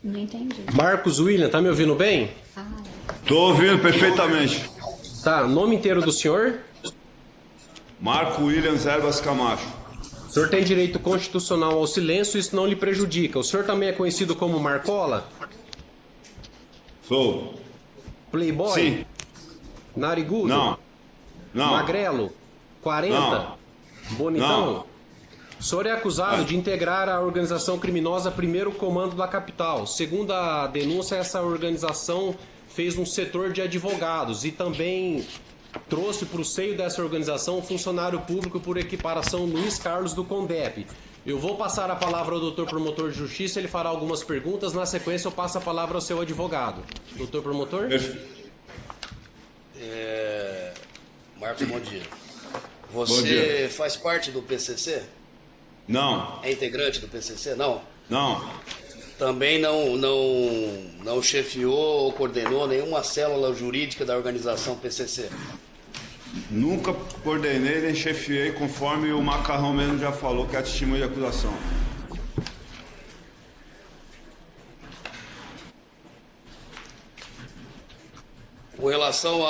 Não entendi. Marcos William, tá me ouvindo bem? Ah, Tô ouvindo perfeitamente. Tá, nome inteiro do senhor? Marco Williams Erbas Camacho. O senhor tem direito constitucional ao silêncio, isso não lhe prejudica. O senhor também é conhecido como Marcola? Sou. Playboy? Sim. Narigudo? Não. Não. Magrelo? 40? Não. Bonitão? Não. O senhor é acusado de integrar a organização criminosa Primeiro Comando da Capital. Segundo a denúncia, essa organização fez um setor de advogados e também trouxe para o seio dessa organização um funcionário público por equiparação Luiz Carlos do Condep. Eu vou passar a palavra ao doutor promotor de justiça, ele fará algumas perguntas, na sequência eu passo a palavra ao seu advogado. Doutor promotor? Marcos, bom dia. Bom Você dia. faz parte do PCC? Não. É integrante do PCC? Não. Não. Também não chefiou ou coordenou nenhuma célula jurídica da organização PCC? Nunca coordenei nem chefiei, conforme o Macarrão mesmo já falou, que é a testemunha de acusação. Com relação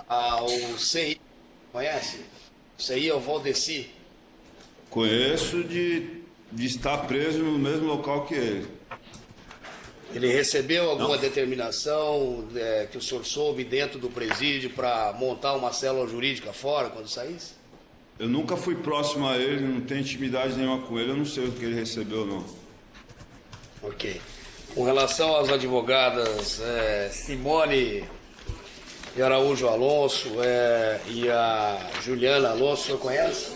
ao CI, conhece? O CI é o Valdeci. Conheço de estar preso no mesmo local que ele. Ele recebeu alguma Não. determinação que o senhor soube dentro do presídio para montar uma célula jurídica fora quando saísse? Eu nunca fui próximo a ele, não tenho intimidade nenhuma com ele, eu não sei o que ele recebeu, não. Ok. Com relação às advogadas Simone de Araújo Alonso e a Juliana Alonso, o senhor conhece?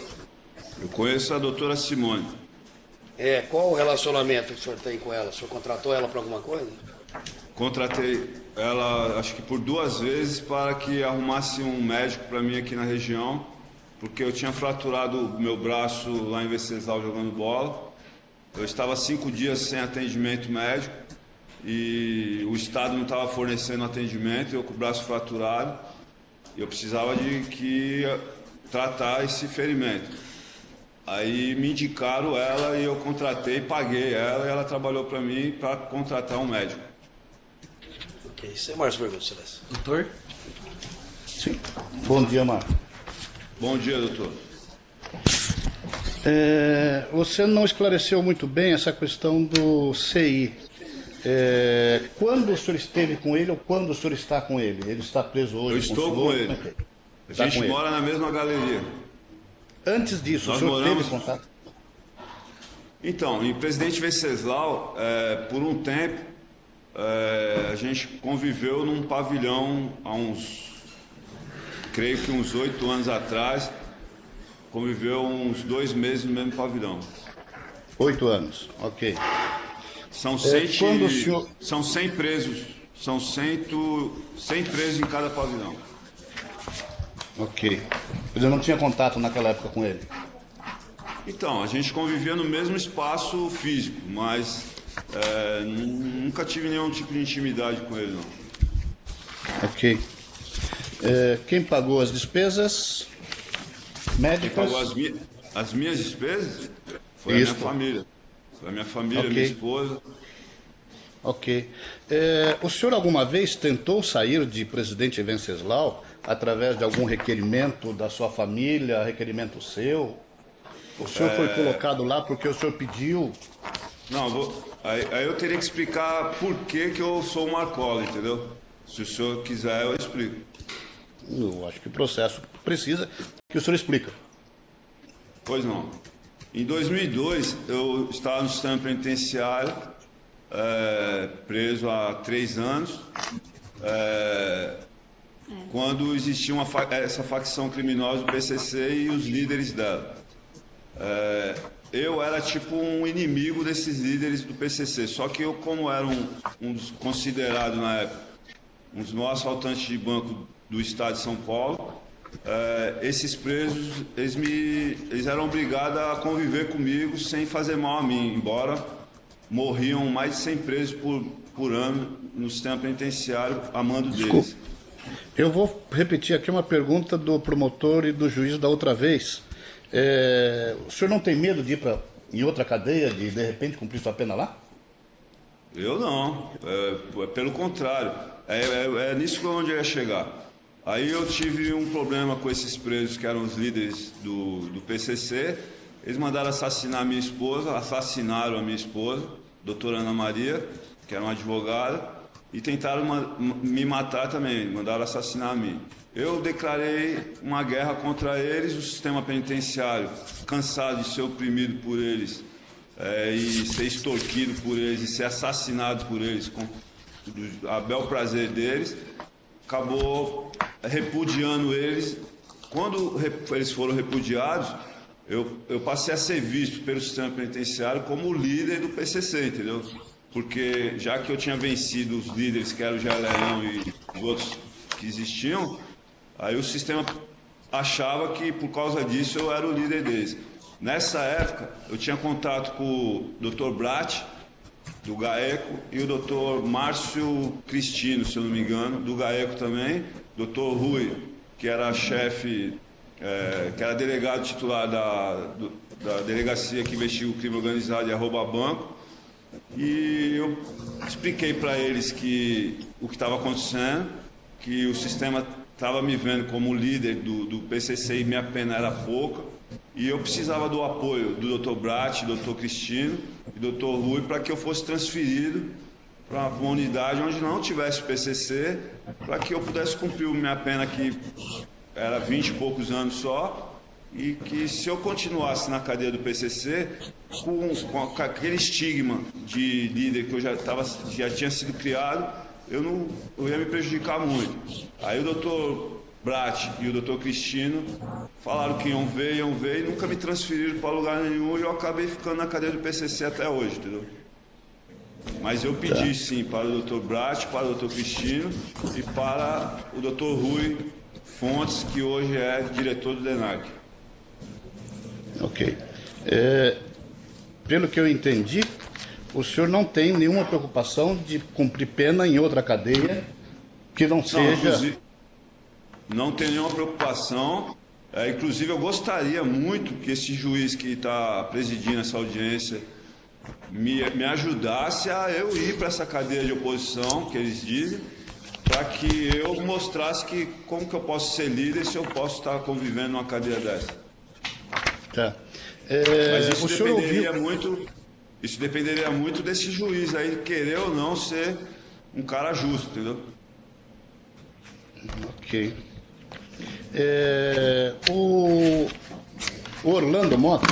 Eu conheço a doutora Simone. Qual o relacionamento que o senhor tem com ela? O senhor contratou ela para alguma coisa? Contratei ela, acho que por 2 vezes, para que arrumasse um médico para mim aqui na região, porque eu tinha fraturado o meu braço lá em Venceslau jogando bola. Eu estava 5 dias sem atendimento médico e o Estado não estava fornecendo atendimento, eu com o braço fraturado, e eu precisava de tratar esse ferimento. Aí me indicaram ela e eu contratei, paguei ela e ela trabalhou para mim para contratar um médico. Ok. Sem mais perguntas, Celeste. Doutor? Sim. Bom dia, Marco. Bom dia, doutor. Você não esclareceu muito bem essa questão do CI. Quando o senhor esteve com ele ou quando o senhor está com ele? Ele está preso hoje? Eu estou senhor? com ele. Como é que é? A Está gente com ele. mora na mesma galeria. Antes disso, Nós o senhor moramos- teve contato? Então, em Presidente Venceslau, por um tempo, a gente conviveu num pavilhão há creio que uns 8 anos atrás, conviveu uns 2 meses no mesmo pavilhão. 8 anos, ok. São quando o senhor- são 100 presos, são 100 presos em cada pavilhão. Ok. Eu não tinha contato naquela época com ele. Então, a gente convivia no mesmo espaço físico, mas nunca tive nenhum tipo de intimidade com ele, não. Ok. Quem pagou as despesas Quem médicas? pagou as minhas despesas foi a Isso. minha família. Foi a minha família, Ok. minha esposa. Ok. O senhor alguma vez tentou sair de Presidente Venceslau através de algum requerimento da sua família, requerimento seu? O senhor foi colocado lá porque o senhor pediu? Não, aí eu teria que explicar por que eu sou o Marcola, entendeu? Se o senhor quiser, eu explico. Eu acho que o processo precisa que o senhor explica. Pois não. Em 2002, eu estava no sistema penitenciário, preso há 3 anos, quando existia essa facção criminosa do PCC e os líderes dela. Eu era tipo um inimigo desses líderes do PCC, só que eu, como era um dos considerados na época, um dos maiores assaltantes de banco do estado de São Paulo, esses presos, eles eram obrigados a conviver comigo sem fazer mal a mim, embora morriam mais de 100 presos por ano no sistema penitenciário a mando deles. Eu vou repetir aqui uma pergunta do promotor e do juiz da outra vez. O senhor não tem medo de ir em outra cadeia, de repente cumprir sua pena lá? Eu não, pelo contrário, é nisso que onde eu ia chegar. Aí eu tive um problema com esses presos que eram os líderes do PCC, eles mandaram assassinar a minha esposa, assassinaram a minha esposa, doutora Ana Maria, que era uma advogada, e tentaram me matar também, mandaram assassinar a mim. Eu declarei uma guerra contra eles, o sistema penitenciário, cansado de ser oprimido por eles, e ser extorquido por eles, e ser assassinado por eles, com a bel prazer deles, acabou repudiando eles. Quando eles foram repudiados, eu passei a ser visto pelo sistema penitenciário como o líder do PCC, entendeu? Porque já que eu tinha vencido os líderes, que eram o Jair e os outros que existiam, aí o sistema achava que por causa disso eu era o líder deles. Nessa época, eu tinha contato com o Dr. Brat, do GAECO, e o Dr. Márcio Cristino, se eu não me engano, do GAECO também, Dr. Rui, que era chefe, que era delegado titular da delegacia que investiga o crime organizado e arroba banco, e eu expliquei para eles o que estava acontecendo, que o sistema estava me vendo como líder do PCC e minha pena era pouca, e eu precisava do apoio do Dr. Brat, Dr. Cristino e Dr. Rui para que eu fosse transferido para uma unidade onde não tivesse PCC, para que eu pudesse cumprir minha pena, que era 20 e poucos anos só, e que se eu continuasse na cadeia do PCC, com aquele estigma de líder que eu já tinha sido criado, eu ia me prejudicar muito. Aí o Dr. Brat e o Dr. Cristino falaram que iam ver, e nunca me transferiram para lugar nenhum, e eu acabei ficando na cadeia do PCC até hoje, entendeu? Mas eu pedi sim para o Dr. Brat, para o Dr. Cristino e para o Dr. Rui Fontes, que hoje é diretor do DENARC. Ok. Pelo que eu entendi, o senhor não tem nenhuma preocupação de cumprir pena em outra cadeia que não seja... Não tenho nenhuma preocupação. Inclusive, eu gostaria muito que esse juiz que está presidindo essa audiência me ajudasse a eu ir para essa cadeia de oposição, que eles dizem, para que eu mostrasse como que eu posso ser líder se eu posso estar convivendo numa cadeia dessa. Tá. Mas isso dependeria muito desse juiz aí, querer ou não ser um cara justo, entendeu? Ok. O Orlando Mota,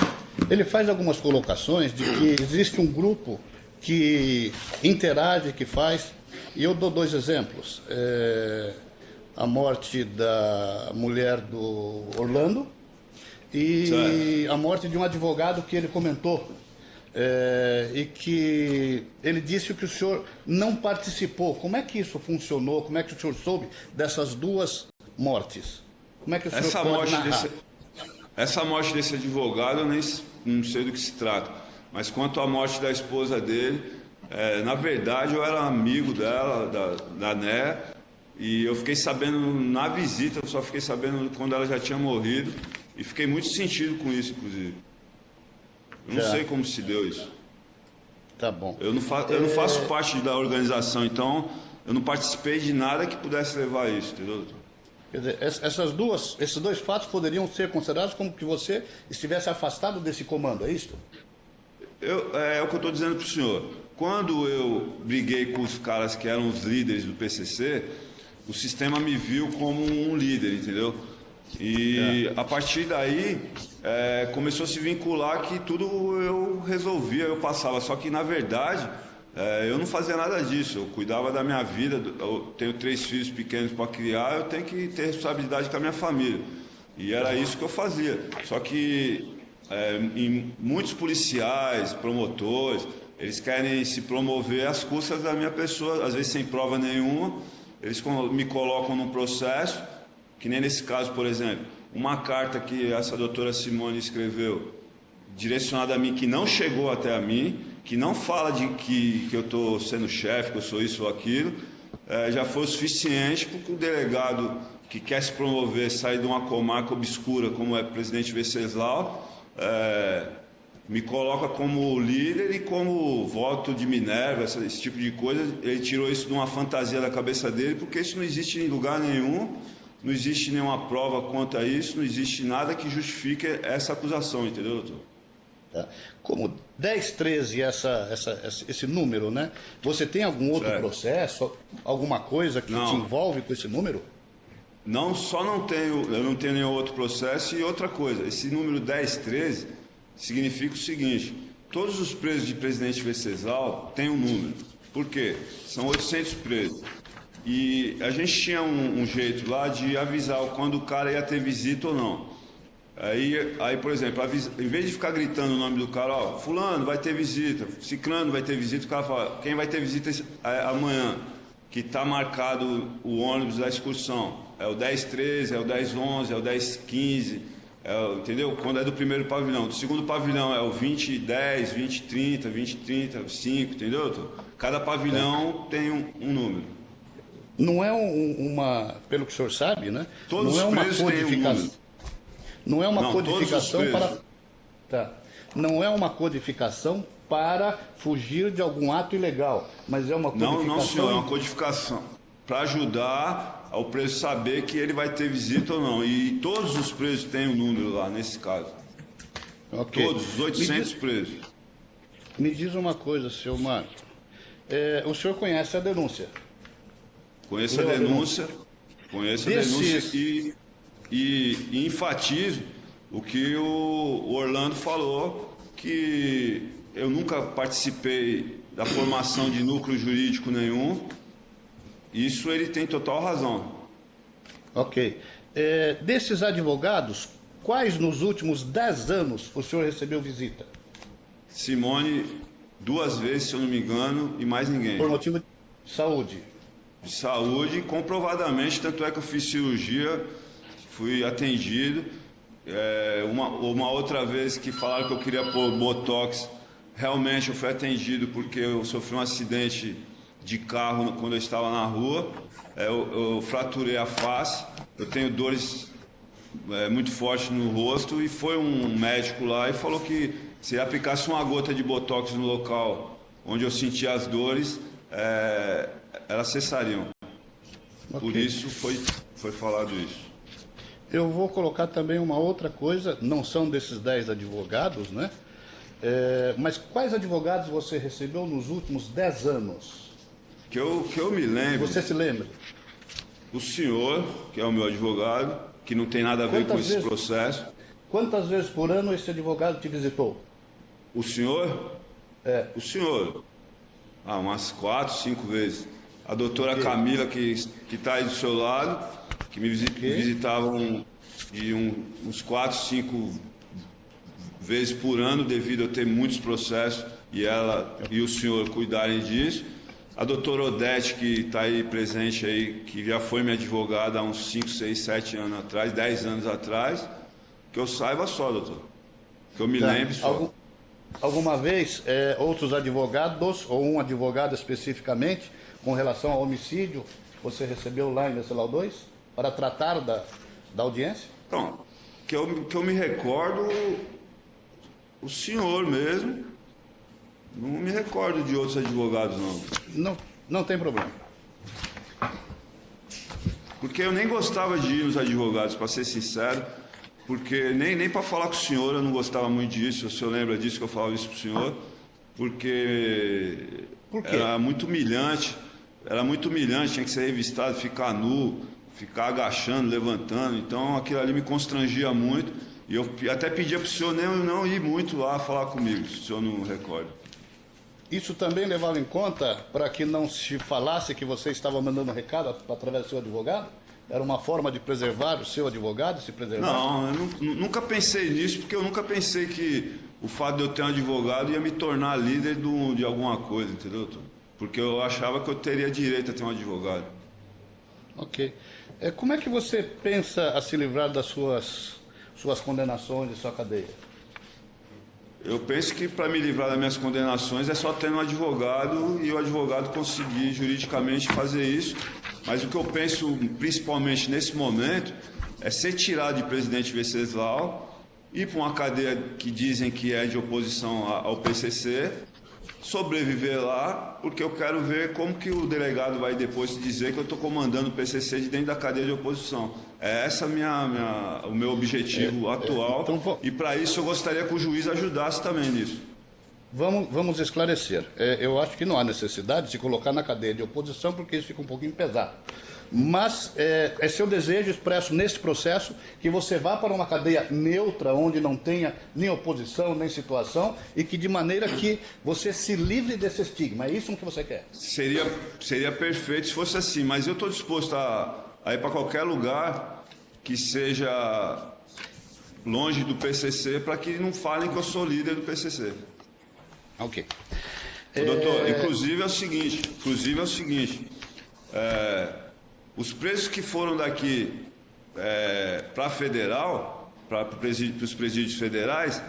ele faz algumas colocações de que existe um grupo que interage, que faz, e eu dou dois exemplos. A morte da mulher do Orlando e a morte de um advogado que ele comentou, e que ele disse que o senhor não participou. Como é que isso funcionou? Como é que o senhor soube dessas duas mortes? Como é que o senhor pode narrar? Essa morte desse advogado, eu não sei do que se trata. Mas quanto à morte da esposa dele, na verdade eu era amigo dela, da Né, e eu fiquei sabendo na visita, eu só fiquei sabendo quando ela já tinha morrido, e fiquei muito sentido com isso, inclusive. Eu não sei como se deu isso. Tá bom. Eu não faço parte da organização, então eu não participei de nada que pudesse levar a isso, entendeu? Quer dizer, esses dois fatos poderiam ser considerados como que você estivesse afastado desse comando, é isso? É o que eu estou dizendo para o senhor. Quando eu briguei com os caras que eram os líderes do PCC, o sistema me viu como um líder, entendeu? E a partir daí começou a se vincular que tudo eu resolvia, eu passava. Só que na verdade eu não fazia nada disso, eu cuidava da minha vida, eu tenho 3 filhos pequenos para criar, eu tenho que ter responsabilidade com a minha família. E era isso que eu fazia. Só que em muitos policiais, promotores, eles querem se promover às custas da minha pessoa, às vezes sem prova nenhuma, eles me colocam num processo, que nem nesse caso, por exemplo, uma carta que essa doutora Simone escreveu, direcionada a mim, que não chegou até a mim, que não fala de que eu estou sendo chefe, que eu sou isso ou aquilo, já foi o suficiente para que o delegado que quer se promover, sair de uma comarca obscura como é o presidente Venceslau, me coloca como líder e como voto de Minerva, esse tipo de coisa. Ele tirou isso de uma fantasia da cabeça dele, porque isso não existe em lugar nenhum, não existe nenhuma prova quanto a isso, não existe nada que justifique essa acusação, entendeu, doutor? Tá? Como 10, 13, esse número, né? Você tem algum outro processo, alguma coisa que te envolve com esse número? Não, eu não tenho nenhum outro processo. E outra coisa, esse número 10, 13 significa o seguinte: todos os presos de Presidente Venceslau têm um número. Por quê? São 800 presos. E a gente tinha um jeito lá de avisar quando o cara ia ter visita ou não. Aí por exemplo, em vez de ficar gritando o nome do cara, ó, fulano vai ter visita, ciclano vai ter visita, o cara fala, quem vai ter visita amanhã, que está marcado o ônibus da excursão, é o 10-13, é o 10-11, é o 10-15, entendeu? Quando é do primeiro pavilhão. Do segundo pavilhão é o 20-10, 20-30, 20-30, 5, entendeu? Cada pavilhão tem um número. Não é pelo que o senhor sabe, né? Todos não é os uma presos têm um número. Não é uma Não, codificação para. Tá. Não é uma codificação para fugir de algum ato ilegal, mas é uma codificação. Não, senhor, é uma codificação para ajudar ao preso saber que ele vai ter visita ou não. E todos os presos têm um número lá, nesse caso. Okay. Todos, os 800 presos. Me diz uma coisa, senhor Marco. O senhor conhece a denúncia? Conheço a denúncia. Conheço a denúncia e enfatizo o que o Orlando falou, que eu nunca participei da formação de núcleo jurídico nenhum. Isso ele tem total razão. Ok. Desses advogados, quais nos últimos 10 anos o senhor recebeu visita? Simone, 2 vezes, se eu não me engano, e mais ninguém. Por motivo de saúde? De saúde, comprovadamente, tanto é que eu fiz cirurgia, fui atendido. Uma outra vez que falaram que eu queria pôr botox, realmente eu fui atendido porque eu sofri um acidente de carro quando eu estava na rua. Eu fraturei a face, eu tenho dores muito fortes no rosto, e foi um médico lá e falou que se aplicasse uma gota de botox no local onde eu sentia as dores, elas cessariam. Okay. Por isso foi falado isso. Eu vou colocar também uma outra coisa, não são desses 10 advogados, né? Mas quais advogados você recebeu nos últimos 10 anos? Que eu me lembro. Você se lembra? O senhor, que é o meu advogado, que não tem nada a ver com esse processo. Quantas vezes por ano esse advogado te visitou? O senhor? O senhor. Umas 4, 5 vezes. A doutora Camila, que está aí do seu lado, que me visitavam de uns 4, 5 vezes por ano, devido a ter muitos processos e ela e o senhor cuidarem disso. A doutora Odete, que está aí presente aí, que já foi minha advogada há uns 5, 6, 7 anos atrás, 10 anos atrás, que eu saiba só, doutor. Que eu me lembre só. Alguma vez, outros advogados, ou um advogado especificamente, com relação ao homicídio, você recebeu lá em Venceslau 2 para tratar da audiência? Então, que eu me recordo, o senhor mesmo, não me recordo de outros advogados, não. Não tem problema. Porque eu nem gostava de ir nos advogados, para ser sincero, porque nem para falar com o senhor eu não gostava muito disso. O senhor lembra disso, que eu falava isso para o senhor? Porque era muito humilhante. Era muito humilhante, tinha que ser revistado, ficar nu, ficar agachando, levantando. Então aquilo ali me constrangia muito. E eu até pedia para o senhor não ir muito lá falar comigo, se o senhor não recorda. Isso também levava em conta para que não se falasse que você estava mandando recado através do seu advogado? Era uma forma de preservar o seu advogado, se preservar? Não, eu nunca pensei nisso, porque eu nunca pensei que o fato de eu ter um advogado ia me tornar líder de alguma coisa, entendeu, doutor? Porque eu achava que eu teria direito a ter um advogado. Ok. Como é que você pensa a se livrar das suas condenações e sua cadeia? Eu penso que para me livrar das minhas condenações é só ter um advogado e o advogado conseguir juridicamente fazer isso. Mas o que eu penso, principalmente nesse momento, é ser tirado de Presidente Venceslau ir para uma cadeia que dizem que é de oposição ao PCC, sobreviver lá, porque eu quero ver como que o delegado vai depois dizer que eu estou comandando o PCC de dentro da cadeia de oposição. É essa o meu objetivo atual, então, e para isso eu gostaria que o juiz ajudasse também nisso. Vamos esclarecer. Eu acho que não há necessidade de se colocar na cadeia de oposição, porque isso fica um pouquinho pesado. Mas é seu desejo expresso nesse processo que você vá para uma cadeia neutra, onde não tenha nem oposição, nem situação, e que de maneira que você se livre desse estigma. É isso que você quer? Seria perfeito se fosse assim, mas eu estou disposto a ir para qualquer lugar que seja longe do PCC, para que não falem que eu sou líder do PCC. Ok. Doutor, inclusive é o seguinte, os presos que foram daqui para a federal, para os presídios federais,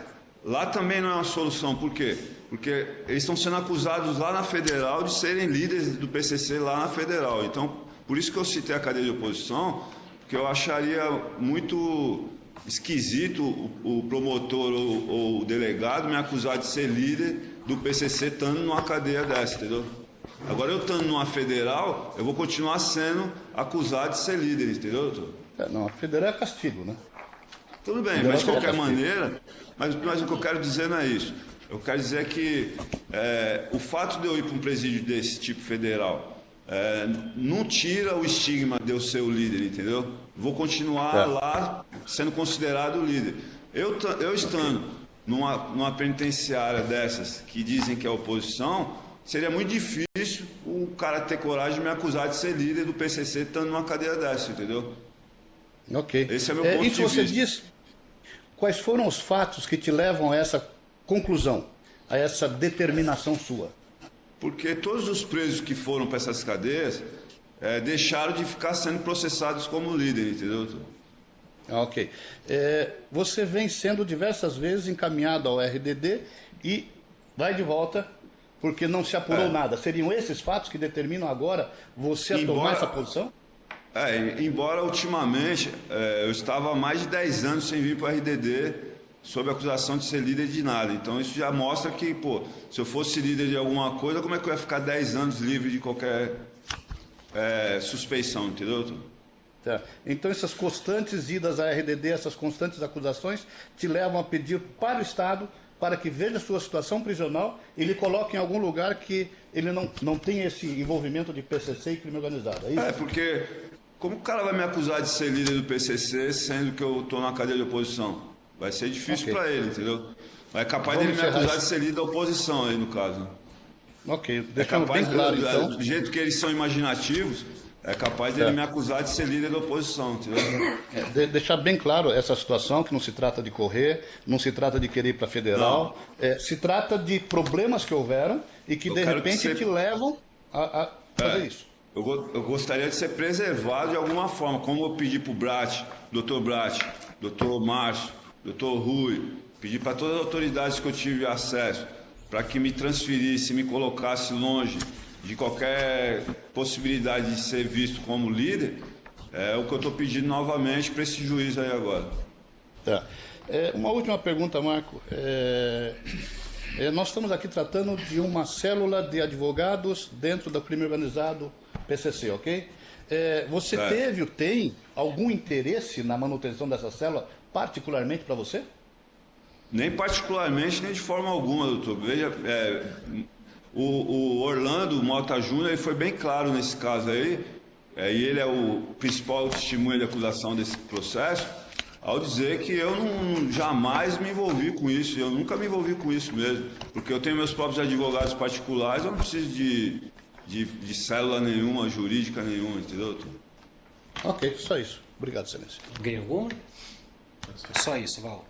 lá também não é uma solução. Por quê? Porque eles estão sendo acusados lá na federal de serem líderes do PCC lá na federal. Então, por isso que eu citei a cadeia de oposição, porque eu acharia muito esquisito o promotor ou o delegado me acusar de ser líder do PCC estando numa cadeia dessa, entendeu? Agora, eu estando numa federal, eu vou continuar sendo acusado de ser líder, entendeu, doutor? Não, a federal é castigo, né? Tudo bem, mas de qualquer maneira, mas o que eu quero dizer não é isso. Eu quero dizer que o fato de eu ir para um presídio desse tipo federal não tira o estigma de eu ser o líder, entendeu? Vou continuar lá sendo considerado o líder. Eu estando numa penitenciária dessas que dizem que é oposição, seria muito difícil o cara ter coragem de me acusar de ser líder do PCC estando numa cadeia dessa, entendeu? Ok. Esse é meu ponto de vista. E você diz quais foram os fatos que te levam a essa conclusão, a essa determinação sua? Porque todos os presos que foram para essas cadeias deixaram de ficar sendo processados como líder, entendeu? Ok. Você vem sendo diversas vezes encaminhado ao RDD e vai de volta porque não se apurou nada. Seriam esses fatos que determinam agora você a tomar essa posição? Embora ultimamente eu estava há mais de 10 anos sem vir para o RDD sob a acusação de ser líder de nada. Então isso já mostra que, se eu fosse líder de alguma coisa, como é que eu ia ficar 10 anos livre de qualquer suspeição, entendeu? Tá. Então essas constantes idas à RDD, essas constantes acusações, te levam a pedir para o Estado para que veja a sua situação prisional e lhe coloque em algum lugar que ele não tenha esse envolvimento de PCC e crime organizado. É isso? Porque como o cara vai me acusar de ser líder do PCC sendo que eu estou na cadeia de oposição? Vai ser difícil para ele, entendeu? Mas é capaz dele me acusar de ser líder da oposição aí, no caso. Ok, deixando bem claro, então. Do jeito que eles são imaginativos, é capaz dele me acusar de ser líder da oposição, entendeu? Deixar bem claro essa situação, que não se trata de correr, não se trata de querer ir para a federal, se trata de problemas que houveram e que de repente te levam a fazer isso. Eu gostaria de ser preservado de alguma forma, como eu pedi para o Brat, doutor Brat, doutor Márcio, doutor Rui, pedi para todas as autoridades que eu tive acesso para que me transferisse, me colocasse longe de qualquer possibilidade de ser visto como líder, é o que eu estou pedindo novamente para esse juiz aí agora. Tá. Uma última pergunta, Marco. Nós estamos aqui tratando de uma célula de advogados dentro do crime organizado PCC, ok? Você teve ou tem algum interesse na manutenção dessa célula, particularmente para você? Nem particularmente, nem de forma alguma, doutor. Veja, o Orlando Mota Júnior, ele foi bem claro nesse caso aí, e ele é o principal testemunha de acusação desse processo, ao dizer que eu jamais me envolvi com isso, eu nunca me envolvi com isso mesmo, porque eu tenho meus próprios advogados particulares, eu não preciso de célula nenhuma, jurídica nenhuma, entendeu? Ok, só isso. Obrigado, excelência. Ganhou alguma? Só isso, Val.